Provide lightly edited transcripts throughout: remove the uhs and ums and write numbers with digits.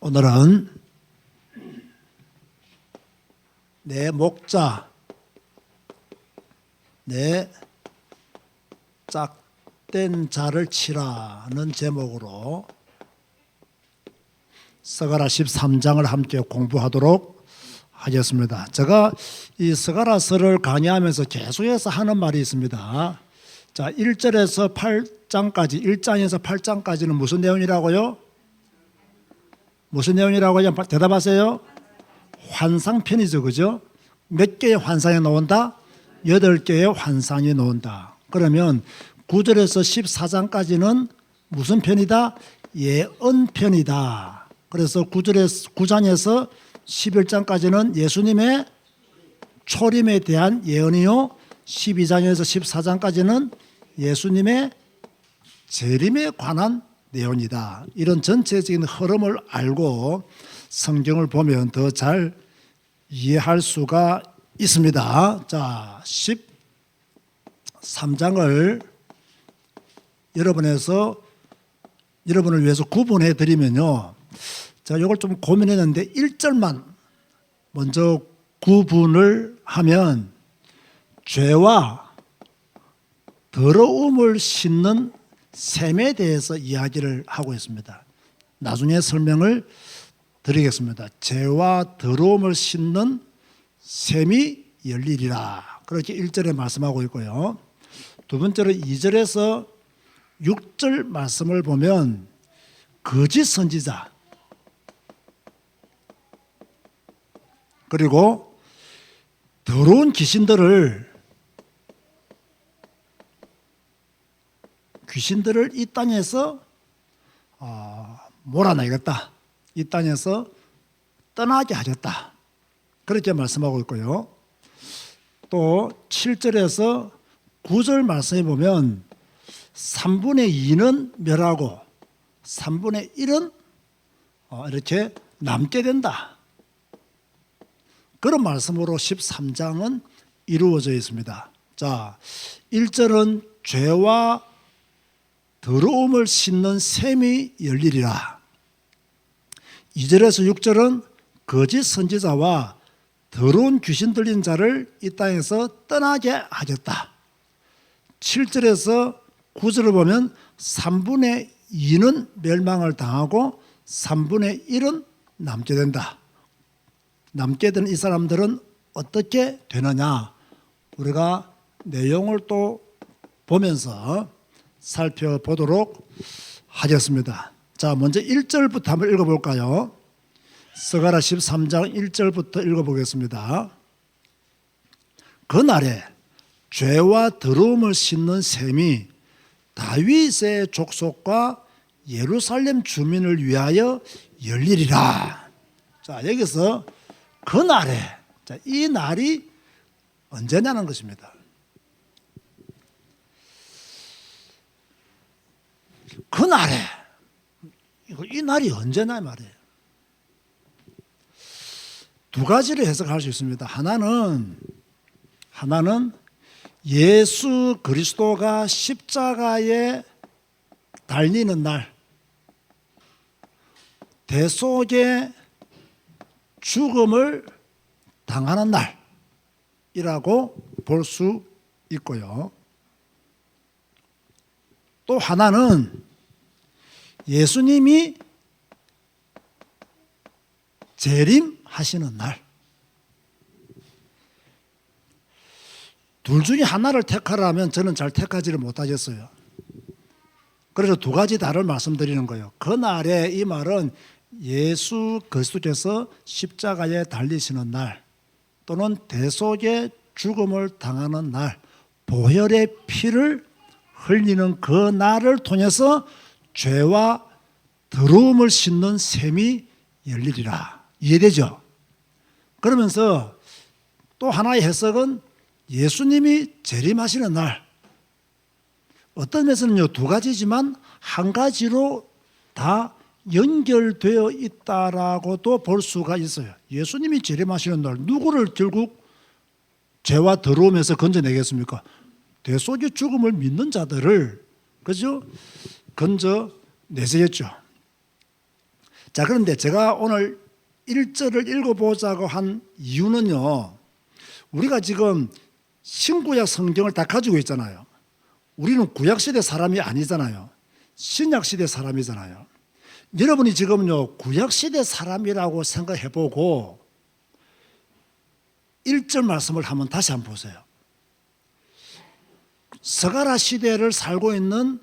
오늘은 내 목자, 내 짝된 자를 치라는 제목으로 스가랴 13장을 함께 공부하도록 하겠습니다. 제가 이 스가랴서를 강의하면서 계속해서 하는 말이 있습니다. 자, 1절에서 8장까지, 1장에서 8장까지는 무슨 내용이라고요? 무슨 내용이라고요? 대답하세요. 환상편이죠, 그죠? 몇 개의 환상이 나온다? 8개의 환상이 나온다. 그러면 9절에서 14장까지는 무슨 편이다? 예언편이다. 그래서 9장에서 11장까지는 예수님의 초림에 대한 예언이요, 12장에서 14장까지는 예수님의 재림에 관한 내용이다. 이런 전체적인 흐름을 알고 성경을 보면 더 잘 이해할 수가 있습니다. 자, 13장을 여러분을 위해서 구분해 드리면요. 자, 이걸 좀 고민했는데 1절만 먼저 구분을 하면 죄와 더러움을 싣는 셈에 대해서 이야기를 하고 있습니다. 나중에 설명을 드리겠습니다. 죄와 더러움을 싣는 셈이 열리리라. 그렇게 1절에 말씀하고 있고요. 두 번째로 2절에서 6절 말씀을 보면 거짓 선지자 그리고 더러운 귀신들을 이 땅에서 몰아내겠다. 이 땅에서 떠나게 하겠다. 그렇게 말씀하고 있고요. 또 7절에서 9절 말씀해 보면 3분의 2는 멸하고 3분의 1은 이렇게 남게 된다. 그런 말씀으로 13장은 이루어져 있습니다. 자, 1절은 죄와 더러움을 싣는 셈이 열리리라. 2절에서 6절은 거짓 선지자와 더러운 귀신 들린 자를 이 땅에서 떠나게 하겠다. 7절에서 9절을 보면 3분의 2는 멸망을 당하고 3분의 1은 남게 된다. 남게 되는 이 사람들은 어떻게 되느냐? 우리가 내용을 또 보면서 살펴보도록 하겠습니다. 자, 먼저 1절부터 한번 읽어볼까요? 스가랴 13장 1절부터 읽어보겠습니다. 그날에 죄와 더러움을 싣는 셈이 다윗의 족속과 예루살렘 주민을 위하여 열리리라. 자, 여기서 그날에, 자, 이 날이 언제냐는 것입니다. 그날에, 이 날이 언제냐 말이에요. 두 가지를 해석할 수 있습니다. 하나는 예수 그리스도가 십자가에 달리는 날, 대속의 죽음을 당하는 날이라고 볼 수 있고요. 또 하나는 예수님이 재림하시는 날. 둘 중에 하나를 택하라면 저는 잘 택하지를 못하겠어요. 그래서 두 가지 다를 말씀드리는 거예요. 그날에 이 말은 예수 그리스도께서 십자가에 달리시는 날 또는 대속의 죽음을 당하는 날, 보혈의 피를 흘리는 그 날을 통해서 죄와 더러움을 싣는 셈이 열리리라. 이해되죠? 그러면서 또 하나의 해석은 예수님이 재림하시는 날. 어떤 면에서는요, 두 가지지만 한 가지로 다 연결되어 있다라고도 볼 수가 있어요. 예수님이 재림하시는 날, 누구를 결국 죄와 더러움에서 건져내겠습니까? 대속의 죽음을 믿는 자들을, 그죠? 건져내세겠죠. 자, 그런데 제가 오늘 1절을 읽어보자고 한 이유는요, 우리가 지금 신구약 성경을 다 가지고 있잖아요. 우리는 구약시대 사람이 아니잖아요. 신약시대 사람이잖아요. 여러분이 지금요 구약시대 사람이라고 생각해보고 1절 말씀을 한번 다시 한번 보세요. 서가라 시대를 살고 있는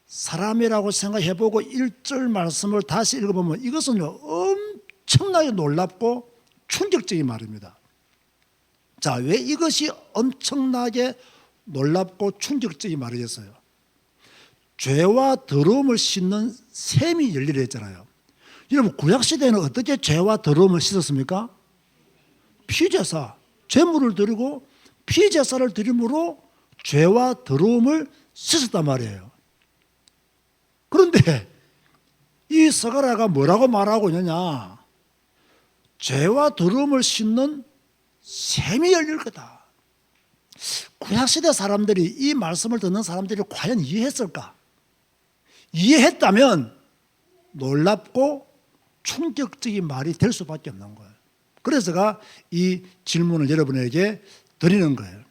사람이라고 생각해보고 1절 말씀을 다시 읽어보면 이것은요 엄청나게 놀랍고 충격적인 말입니다. 자, 왜 이것이 엄청나게 놀랍고 충격적인 말이겠어요? 죄와 더러움을 씻는 샘이 열리려 했잖아요. 여러분, 구약시대에는 어떻게 죄와 더러움을 씻었습니까? 피제사, 제물을 드리고 피제사를 드림으로 죄와 더러움을 씻었단 말이에요. 그런데 이 서가라가 뭐라고 말하고 있느냐? 죄와 더러움을 씻는 샘이 열릴 거다. 구약시대 사람들이, 이 말씀을 듣는 사람들이 과연 이해했을까? 이해했다면 놀랍고 충격적인 말이 될 수밖에 없는 거예요. 그래서 제가 이 질문을 여러분에게 드리는 거예요.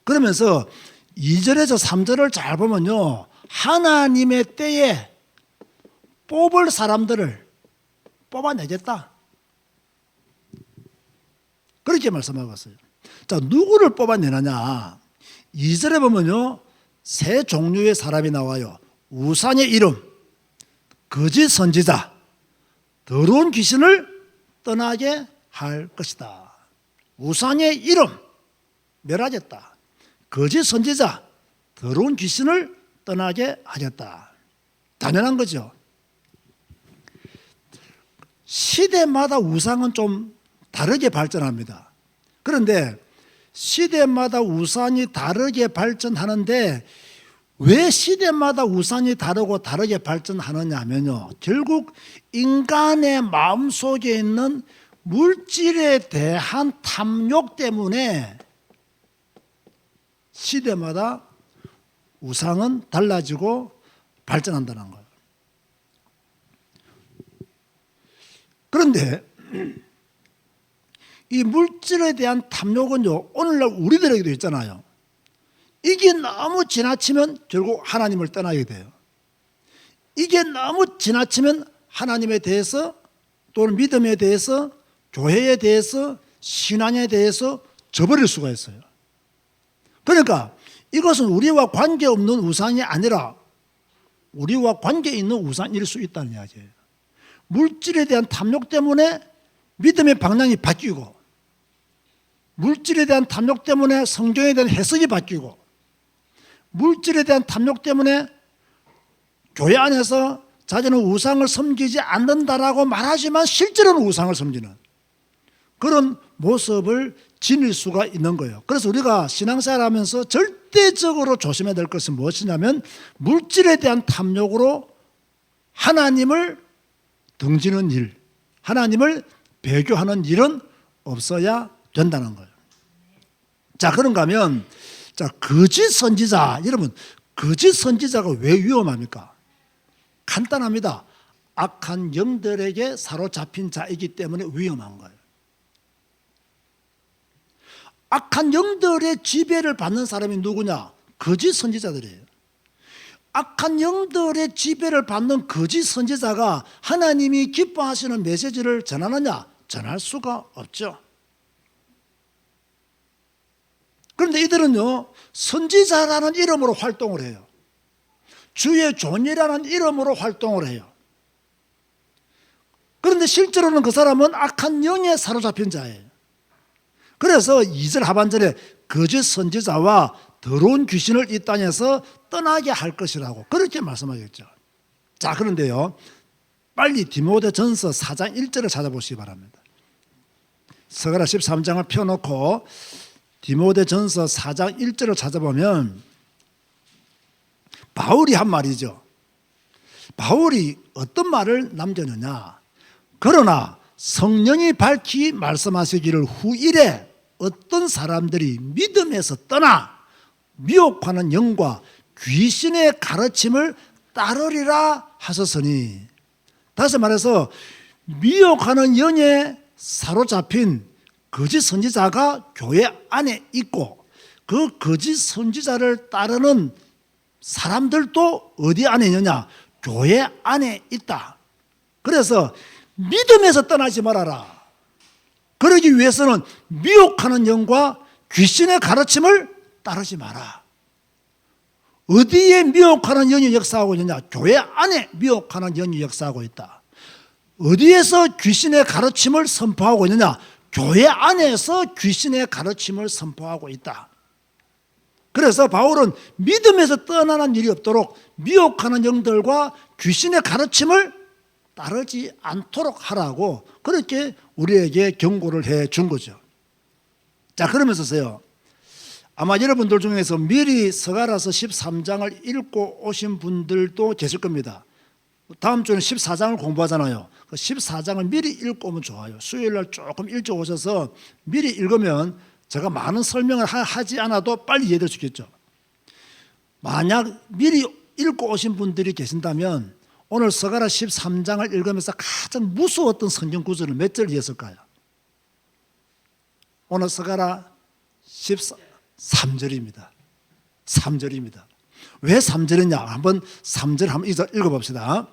그러면서 2절에서 3절을 잘 보면요, 하나님의 때에 뽑을 사람들을 뽑아내겠다, 그렇게 말씀하고 있어요. 자, 누구를 뽑아내느냐? 2절에 보면요, 세 종류의 사람이 나와요. 우상의 이름, 거짓 선지자, 더러운 귀신을 떠나게 할 것이다. 우상의 이름 멸하겠다. 거짓 선지자, 더러운 귀신을 떠나게 하겠다. 당연한 거죠. 시대마다 우상은 좀 다르게 발전합니다. 그런데 시대마다 우상이 다르게 발전하는데 왜 시대마다 우상이 다르게 발전하느냐 하면요, 결국 인간의 마음속에 있는 물질에 대한 탐욕 때문에 시대마다 우상은 달라지고 발전한다는 거예요. 그런데 이 물질에 대한 탐욕은요, 오늘날 우리들에게도 있잖아요. 이게 너무 지나치면 결국 하나님을 떠나게 돼요. 이게 너무 지나치면 하나님에 대해서, 또는 믿음에 대해서, 교회에 대해서, 신앙에 대해서 저버릴 수가 있어요. 그러니까 이것은 우리와 관계없는 우상이 아니라 우리와 관계 있는 우상일 수 있다는 이야기예요. 물질에 대한 탐욕 때문에 믿음의 방향이 바뀌고, 물질에 대한 탐욕 때문에 성경에 대한 해석이 바뀌고, 물질에 대한 탐욕 때문에 교회 안에서 자기는 우상을 섬기지 않는다라고 말하지만 실제로는 우상을 섬기는 그런 모습을 지닐 수가 있는 거예요. 그래서 우리가 신앙생활 하면서 절대적으로 조심해야 될 것은 무엇이냐면, 물질에 대한 탐욕으로 하나님을 등지는 일, 하나님을 배교하는 일은 없어야 된다는 거예요. 자, 그런가 하면, 자, 거짓 선지자, 여러분, 거짓 선지자가 왜 위험합니까? 간단합니다. 악한 영들에게 사로잡힌 자이기 때문에 위험한 거예요. 악한 영들의 지배를 받는 사람이 누구냐? 거짓 선지자들이에요. 악한 영들의 지배를 받는 거짓 선지자가 하나님이 기뻐하시는 메시지를 전하느냐? 전할 수가 없죠. 그런데 이들은요, 선지자라는 이름으로 활동을 해요. 주의 종이라는 이름으로 활동을 해요. 그런데 실제로는 그 사람은 악한 영에 사로잡힌 자예요. 그래서 2절 하반절에 거짓 선지자와 더러운 귀신을 이 땅에서 떠나게 할 것이라고 그렇게 말씀하셨죠. 자, 그런데요, 빨리 디모데전서 4장 1절을 찾아보시기 바랍니다. 서가라 13장을 펴놓고 디모데전서 4장 1절을 찾아보면 바울이 한 말이죠. 바울이 어떤 말을 남겼느냐? 그러나 성령이 밝히 말씀하시기를 후일에 어떤 사람들이 믿음에서 떠나 미혹하는 영과 귀신의 가르침을 따르리라 하셨으니. 다시 말해서 미혹하는 영에 사로잡힌 거짓 선지자가 교회 안에 있고 그 거짓 선지자를 따르는 사람들도 어디 안에 있느냐? 교회 안에 있다. 그래서 믿음에서 떠나지 말아라. 그러기 위해서는 미혹하는 영과 귀신의 가르침을 따르지 마라. 어디에 미혹하는 영이 역사하고 있느냐? 교회 안에 미혹하는 영이 역사하고 있다. 어디에서 귀신의 가르침을 선포하고 있느냐? 교회 안에서 귀신의 가르침을 선포하고 있다. 그래서 바울은 믿음에서 떠나는 일이 없도록 미혹하는 영들과 귀신의 가르침을 따르지 않도록 하라고 그렇게 우리에게 경고를 해 준 거죠. 자, 그러면서요, 아마 여러분들 중에서 미리 스가랴서 13장을 읽고 오신 분들도 계실 겁니다. 다음 주는 14장을 공부하잖아요. 14장을 미리 읽고 오면 좋아요. 수요일 날 조금 일찍 오셔서 미리 읽으면 제가 많은 설명을 하지 않아도 빨리 이해될 수 있겠죠. 만약 미리 읽고 오신 분들이 계신다면 오늘 스가랴 13장을 읽으면서 가장 무서웠던 성경 구절을 몇 절 이었을까요? 오늘 스가랴 13절입니다. 3절입니다. 왜 3절이냐? 한번 3절 한번 읽어봅시다.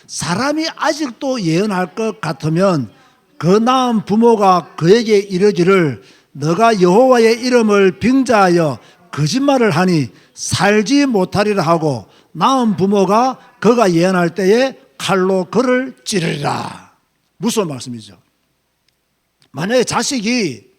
사람이 아직도 예언할 것 같으면 그 낳은 부모가 그에게 이르기를 너가 여호와의 이름을 빙자하여 거짓말을 하니 살지 못하리라 하고 낳은 부모가 그가 예언할 때에 칼로 그를 찌르리라. 무서운 말씀이죠. 만약에 자식이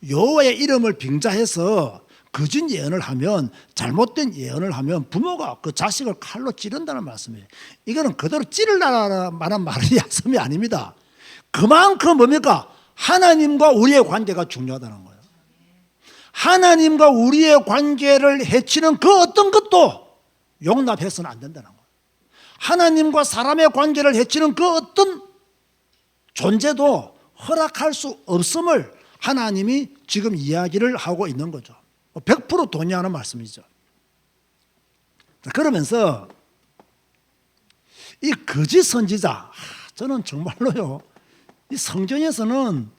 여호와의 이름을 빙자해서 거짓 예언을 하면, 잘못된 예언을 하면 부모가 그 자식을 칼로 찌른다는 말씀이에요. 이거는 그대로 찌르라는 말이 아닙니다. 그만큼 뭡니까? 하나님과 우리의 관계가 중요하다는 거예요. 하나님과 우리의 관계를 해치는 그 어떤 것도 용납해서는 안 된다는 거예요. 하나님과 사람의 관계를 해치는 그 어떤 존재도 허락할 수 없음을 하나님이 지금 이야기를 하고 있는 거죠. 100% 동의하는 말씀이죠. 그러면서 이 거짓 선지자, 저는 정말로요, 이 성경에서는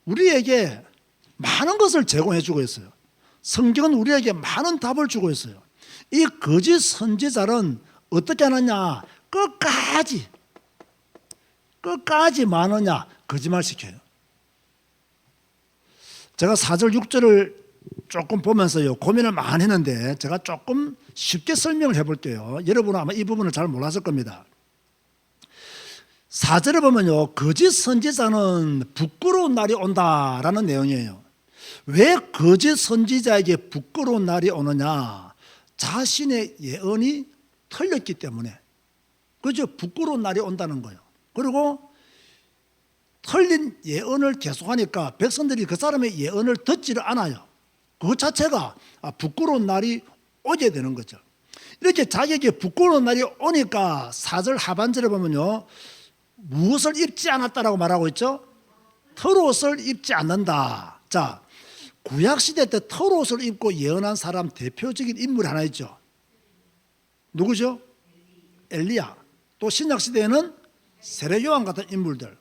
우리에게 많은 것을 제공해 주고 있어요. 성경은 우리에게 많은 답을 주고 있어요. 이 거짓 선지자는 어떻게 하느냐? 끝까지 많으냐? 거짓말 시켜요. 제가 4절 6절을 조금 보면서요 고민을 많이 했는데 제가 조금 쉽게 설명을 해볼게요. 여러분은 아마 이 부분을 잘 몰랐을 겁니다. 4절에 보면요, 거짓 선지자는 부끄러운 날이 온다라는 내용이에요. 왜 거짓 선지자에게 부끄러운 날이 오느냐? 자신의 예언이 틀렸기 때문에. 그죠? 부끄러운 날이 온다는 거예요. 그리고 틀린 예언을 계속하니까 백성들이 그 사람의 예언을 듣지를 않아요. 그 자체가 부끄러운 날이 오게 되는 거죠. 이렇게 자기에게 부끄러운 날이 오니까 4절 하반절에 보면요, 무엇을 입지 않았다라고 말하고 있죠? 털옷을 입지 않는다. 자, 구약시대 때 털옷을 입고 예언한 사람 대표적인 인물이 하나 있죠. 누구죠? 엘리야. 또 신약시대에는 세례요한 같은 인물들.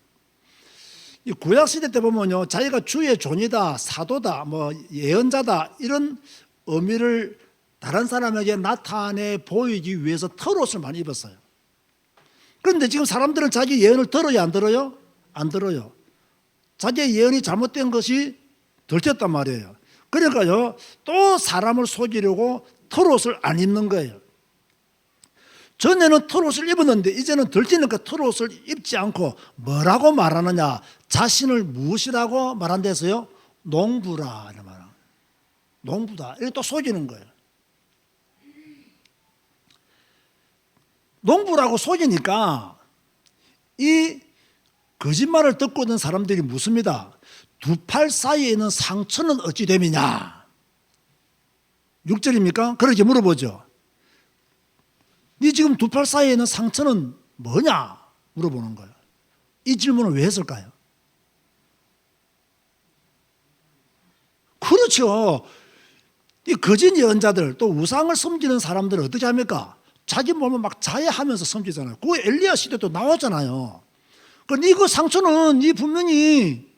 이 구약시대 때 보면요, 자기가 주의 종이다, 사도다, 뭐 예언자다, 이런 의미를 다른 사람에게 나타내 보이기 위해서 털옷을 많이 입었어요. 그런데 지금 사람들은 자기 예언을 들어요, 안 들어요? 안 들어요. 자기의 예언이 잘못된 것이 들켰단 말이에요. 그러니까요, 또 사람을 속이려고 털옷을 안 입는 거예요. 전에는 털옷을 입었는데 이제는 들키니까 털옷을 입지 않고 뭐라고 말하느냐? 자신을 무엇이라고 말한대서요? 농부라. 농부다. 이렇게 또 속이는 거예요. 농부라고 속이니까 이 거짓말을 듣고 있는 사람들이 묻습니다. 두 팔 사이에 있는 상처는 어찌 됨이냐? 6절입니까? 그렇게 물어보죠. 네 지금 두 팔 사이에 있는 상처는 뭐냐? 물어보는 거예요. 이 질문을 왜 했을까요? 그렇죠. 이 거짓 예언자들, 또 우상을 섬기는 사람들은 어떻게 합니까? 자기 몸을 막 자해하면서 섬기잖아요. 그 엘리야 시대도 나왔잖아요. 그 상처는 네 분명히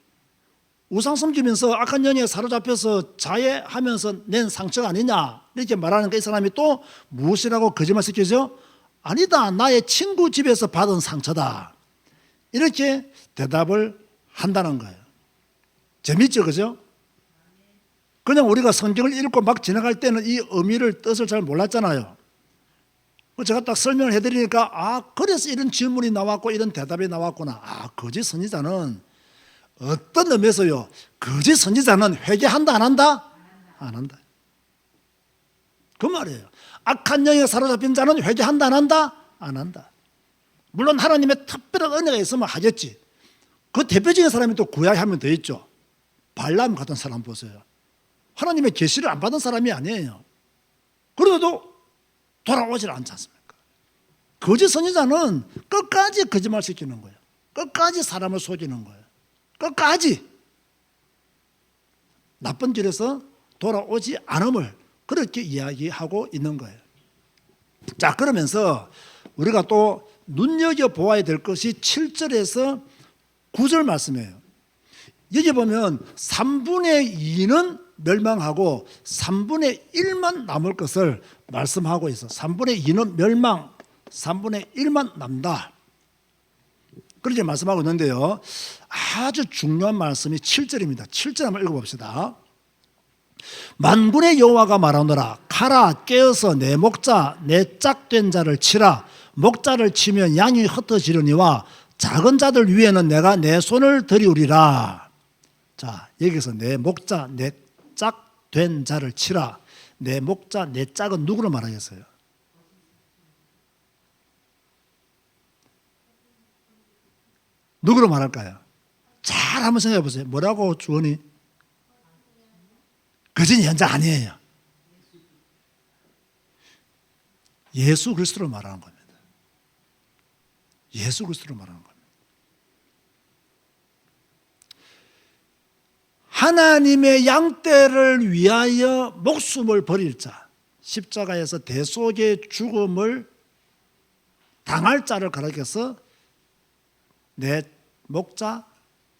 우상 섬기면서 악한 영에 사로잡혀서 자해하면서 낸 상처가 아니냐 이렇게 말하니까 이 사람이 또 무엇이라고 거짓말 시키죠? 아니다, 나의 친구 집에서 받은 상처다, 이렇게 대답을 한다는 거예요. 재밌죠, 그죠? 그냥 우리가 성경을 읽고 막 지나갈 때는 이 의미를, 뜻을 잘 몰랐잖아요. 제가 딱 설명을 해드리니까 그래서 이런 질문이 나왔고 이런 대답이 나왔구나. 거짓 선지자는 어떤 의미에서요, 거짓 선지자는 회개한다 안 한다? 안 한다, 그 말이에요. 악한 영에 사로잡힌 자는 회개한다 안 한다? 안 한다. 물론 하나님의 특별한 은혜가 있으면 하겠지. 그 대표적인 사람이 또 구약에 하면 더 있죠. 발람 같은 사람 보세요. 하나님의 계시를 안 받은 사람이 아니에요. 그래도 돌아오질 않지 않습니까? 거짓 선지자는 끝까지 거짓말 시키는 거예요. 끝까지 사람을 속이는 거예요. 끝까지 나쁜 길에서 돌아오지 않음을 그렇게 이야기하고 있는 거예요. 자, 그러면서 우리가 또 눈여겨보아야 될 것이 7절에서 9절 말씀이에요. 여기 보면 3분의 2는 멸망하고 3분의 1만 남을 것을 말씀하고 있어. 3분의 2는 멸망, 3분의 1만 남다, 그렇게 말씀하고 있는데요, 아주 중요한 말씀이 7절입니다. 7절 한번 읽어봅시다. 만군의 여호와가 말하노라, 가라, 깨어서 내 목자 내 짝된 자를 치라. 목자를 치면 양이 흩어지려니와 작은 자들 위에는 내가 내 손을 들이우리라. 자, 여기서 내 목자 내 짝된 자를 치라. 내 목자 내 짝은 누구를 말하겠어요? 누구로 말할까요? 잘 한번 생각해 보세요. 뭐라고 주원이? 거짓 현장 아니에요. 예수 그리스도로 말하는 겁니다. 예수 그리스도로 말하는 겁니다. 하나님의 양떼를 위하여 목숨을 버릴 자, 십자가에서 대속의 죽음을 당할 자를 가리켜서 내 목자,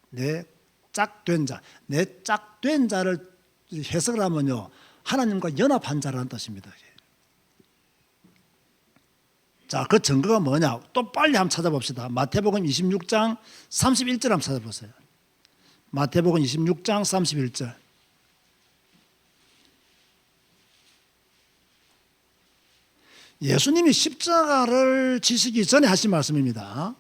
내 짝된 자, 내 짝된 자를 해석을 하면요, 하나님과 연합한 자라는 뜻입니다. 자, 그 증거가 뭐냐? 또 빨리 한번 찾아봅시다. 마태복음 26장 31절 한번 찾아보세요. 마태복음 26장 31절. 예수님이 십자가를 지시기 전에 하신 말씀입니다.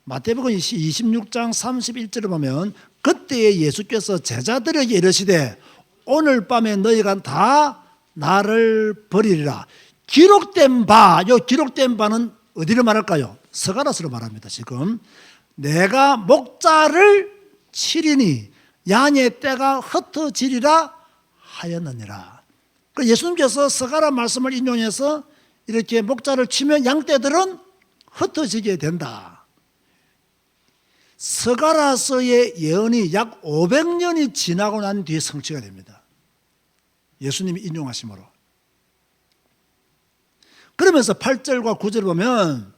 마태복음 26장 31절을 보면 그때에 예수께서 제자들에게 이르시되 오늘 밤에 너희가 다 나를 버리리라. 기록된 바, 요 기록된 바는 어디를 말할까요? 서가라스로 말합니다. 지금 내가 목자를 치리니 양의 떼가 흩어지리라 하였느니라. 그 예수님께서 서가라 말씀을 인용해서 이렇게 목자를 치면 양떼들은 흩어지게 된다. 서가라서의 예언이 약 500년이 지나고 난 뒤에 성취가 됩니다. 예수님이 인용하심으로. 그러면서 8절과 9절을 보면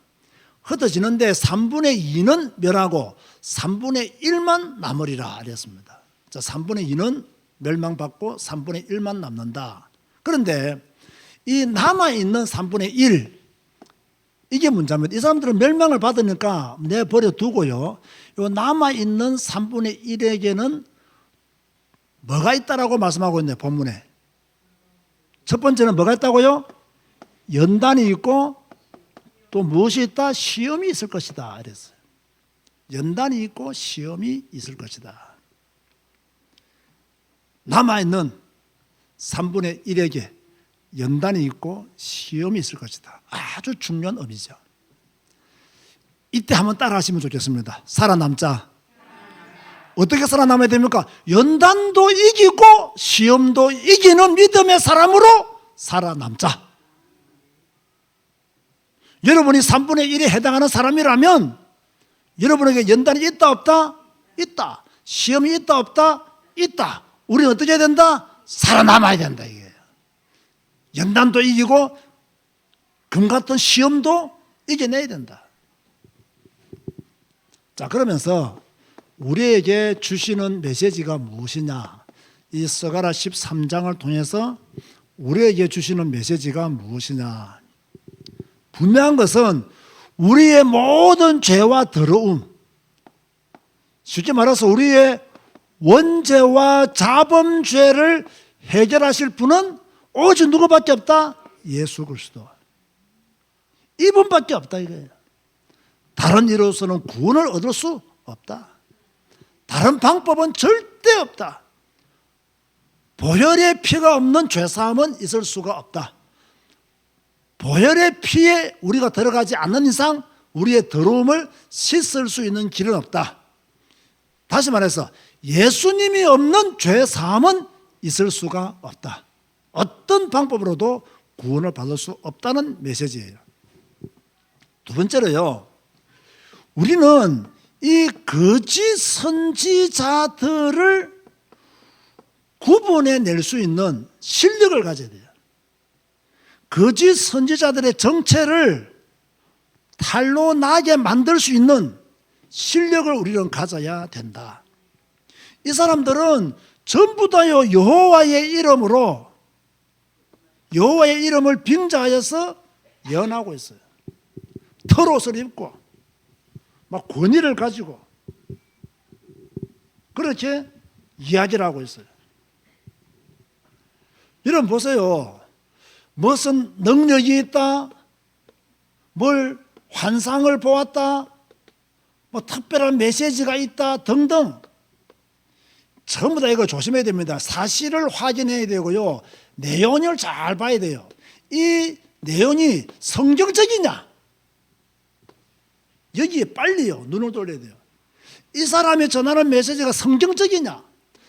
흩어지는데 3분의 2는 멸하고 3분의 1만 남으리라 그랬습니다. 자, 3분의 2는 멸망받고 3분의 1만 남는다. 그런데 이 남아있는 3분의 1, 이게 문제입니다. 이 사람들은 멸망을 받으니까 내버려 두고요, 요 남아있는 3분의 1에게는 뭐가 있다라고 말씀하고 있네요. 본문에 첫 번째는 뭐가 있다고요? 연단이 있고 또 무엇이 있다? 시험이 있을 것이다 그랬어요. 연단이 있고 시험이 있을 것이다. 남아있는 3분의 1에게 연단이 있고 시험이 있을 것이다. 아주 중요한 의미죠. 이때 한번 따라 하시면 좋겠습니다. 살아남자. 어떻게 살아남아야 됩니까? 연단도 이기고 시험도 이기는 믿음의 사람으로 살아남자. 여러분이 3분의 1에 해당하는 사람이라면 여러분에게 연단이 있다 없다? 있다. 시험이 있다 없다? 있다. 우리는 어떻게 해야 된다? 살아남아야 된다 이게요. 연단도 이기고 금 같은 시험도 이겨내야 된다. 자, 그러면서 우리에게 주시는 메시지가 무엇이냐? 이 스가랴 13장을 통해서 우리에게 주시는 메시지가 무엇이냐? 분명한 것은 우리의 모든 죄와 더러움, 쉽게 말해서 우리의 원죄와 자범죄를 해결하실 분은 오직 누구밖에 없다? 예수 그리스도. 이분밖에 없다 이거예요. 다른 이로서는 구원을 얻을 수 없다. 다른 방법은 절대 없다. 보혈의 피가 없는 죄사함은 있을 수가 없다. 보혈의 피에 우리가 들어가지 않는 이상 우리의 더러움을 씻을 수 있는 길은 없다. 다시 말해서 예수님이 없는 죄사함은 있을 수가 없다. 어떤 방법으로도 구원을 받을 수 없다는 메시지예요. 두 번째로요, 우리는 이 거짓 선지자들을 구분해낼 수 있는 실력을 가져야 돼요. 거짓 선지자들의 정체를 탈로 나게 만들 수 있는 실력을 우리는 가져야 된다. 이 사람들은 전부 다요 여호와의 이름으로 여호와의 이름을 빙자하여서 예언하고 있어요. 털옷을 입고 막 권위를 가지고 그렇게 이야기를 하고 있어요. 여러분 보세요. 무슨 능력이 있다, 뭘 환상을 보았다, 뭐 특별한 메시지가 있다 등등 전부 다 이거 조심해야 됩니다. 사실을 확인해야 되고요, 내용을 잘 봐야 돼요. 이 내용이 성경적이냐, 여기에 빨리요 눈을 돌려야 돼요. 이 사람이 전하는 메시지가 성경적이냐,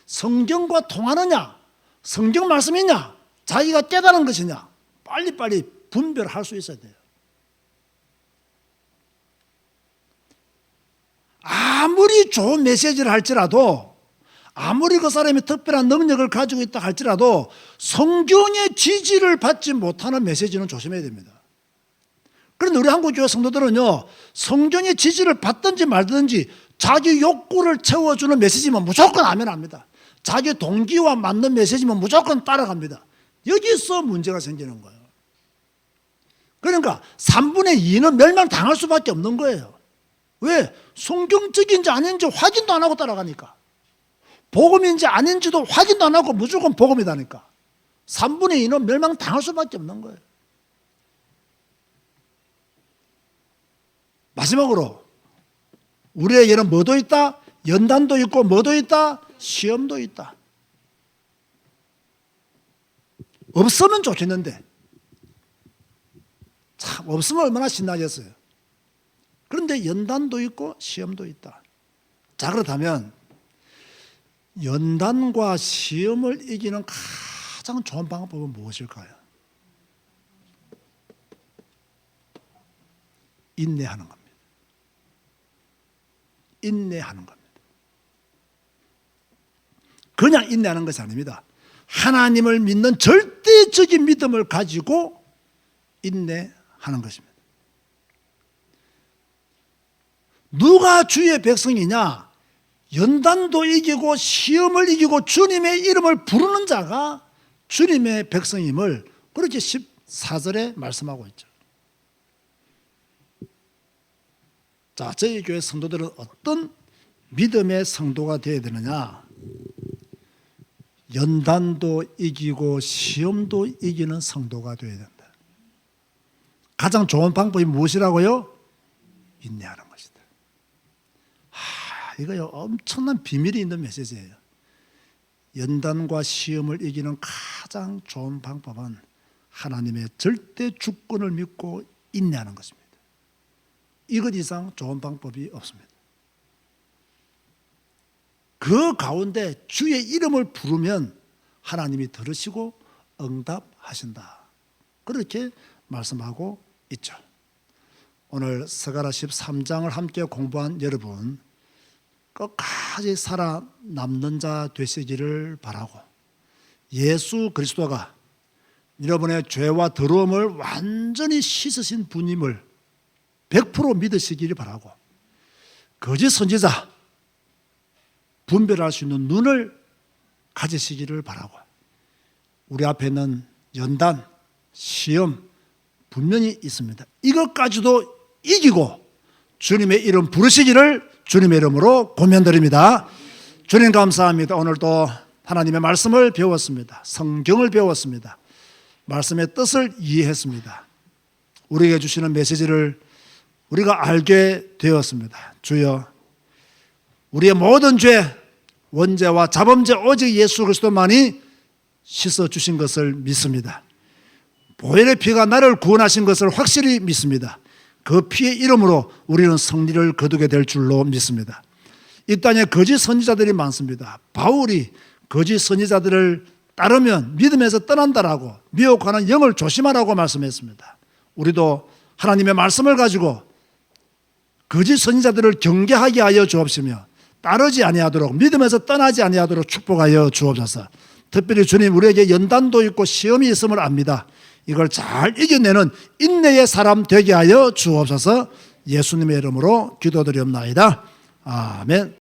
성경과 통하느냐, 성경 말씀이냐, 자기가 깨달은 것이냐, 빨리빨리 분별할 수 있어야 돼요. 아무리 좋은 메시지를 할지라도, 아무리 그 사람이 특별한 능력을 가지고 있다 할지라도 성경의 지지를 받지 못하는 메시지는 조심해야 됩니다. 그런데 우리 한국교회 성도들은요, 성경의 지지를 받든지 말든지 자기 욕구를 채워주는 메시지면 무조건 아멘합니다. 자기 동기와 맞는 메시지면 무조건 따라갑니다. 여기서 문제가 생기는 거예요. 그러니까 3분의 2는 멸망당할 수밖에 없는 거예요. 왜? 성경적인지 아닌지 확인도 안 하고 따라가니까. 복음인지 아닌지도 확인도 안 하고 무조건 복음이다니까. 3분의 2는 멸망당할 수밖에 없는 거예요. 마지막으로 우리에게는 뭐도 있다? 연단도 있고 뭐도 있다? 시험도 있다. 없으면 좋겠는데 참 없으면 얼마나 신나겠어요. 그런데 연단도 있고 시험도 있다. 자, 그렇다면 연단과 시험을 이기는 가장 좋은 방법은 무엇일까요? 인내하는 겁니다. 인내하는 겁니다. 그냥 인내하는 것이 아닙니다. 하나님을 믿는 절대적인 믿음을 가지고 인내하는 것입니다. 누가 주의 백성이냐? 연단도 이기고 시험을 이기고 주님의 이름을 부르는 자가 주님의 백성임을 그렇게 14절에 말씀하고 있죠. 자, 저희 교회 성도들은 어떤 믿음의 성도가 되어야 되느냐? 연단도 이기고 시험도 이기는 성도가 되어야 된다. 가장 좋은 방법이 무엇이라고요? 인내하는 것이다. 이거요 엄청난 비밀이 있는 메시지예요. 연단과 시험을 이기는 가장 좋은 방법은 하나님의 절대 주권을 믿고 인내하는 것입니다. 이것 이상 좋은 방법이 없습니다. 그 가운데 주의 이름을 부르면 하나님이 들으시고 응답하신다. 그렇게 말씀하고 있죠. 오늘 스가랴 13장을 함께 공부한 여러분, 끝까지 살아남는 자 되시기를 바라고, 예수 그리스도가 여러분의 죄와 더러움을 완전히 씻으신 분임을 100% 믿으시기를 바라고, 거짓 선지자 분별할 수 있는 눈을 가지시기를 바라고, 우리 앞에는 연단, 시험 분명히 있습니다. 이것까지도 이기고 주님의 이름 부르시기를 주님의 이름으로 고면드립니다. 주님 감사합니다. 오늘도 하나님의 말씀을 배웠습니다. 성경을 배웠습니다. 말씀의 뜻을 이해했습니다. 우리에게 주시는 메시지를 우리가 알게 되었습니다. 주여, 우리의 모든 죄, 원죄와 자범죄 오직 예수 그리스도만이 씻어주신 것을 믿습니다. 보혈의 피가 나를 구원하신 것을 확실히 믿습니다. 그 피의 이름으로 우리는 승리를 거두게 될 줄로 믿습니다. 이 땅에 거짓 선지자들이 많습니다. 바울이 거짓 선지자들을 따르면 믿음에서 떠난다라고, 미혹하는 영을 조심하라고 말씀했습니다. 우리도 하나님의 말씀을 가지고 거짓 선지자들을 경계하게 하여 주옵시며 따르지 아니하도록, 믿음에서 떠나지 아니하도록 축복하여 주옵소서. 특별히 주님, 우리에게 연단도 있고 시험이 있음을 압니다. 이걸 잘 이겨내는 인내의 사람 되게 하여 주옵소서. 예수님의 이름으로 기도드리옵나이다. 아멘.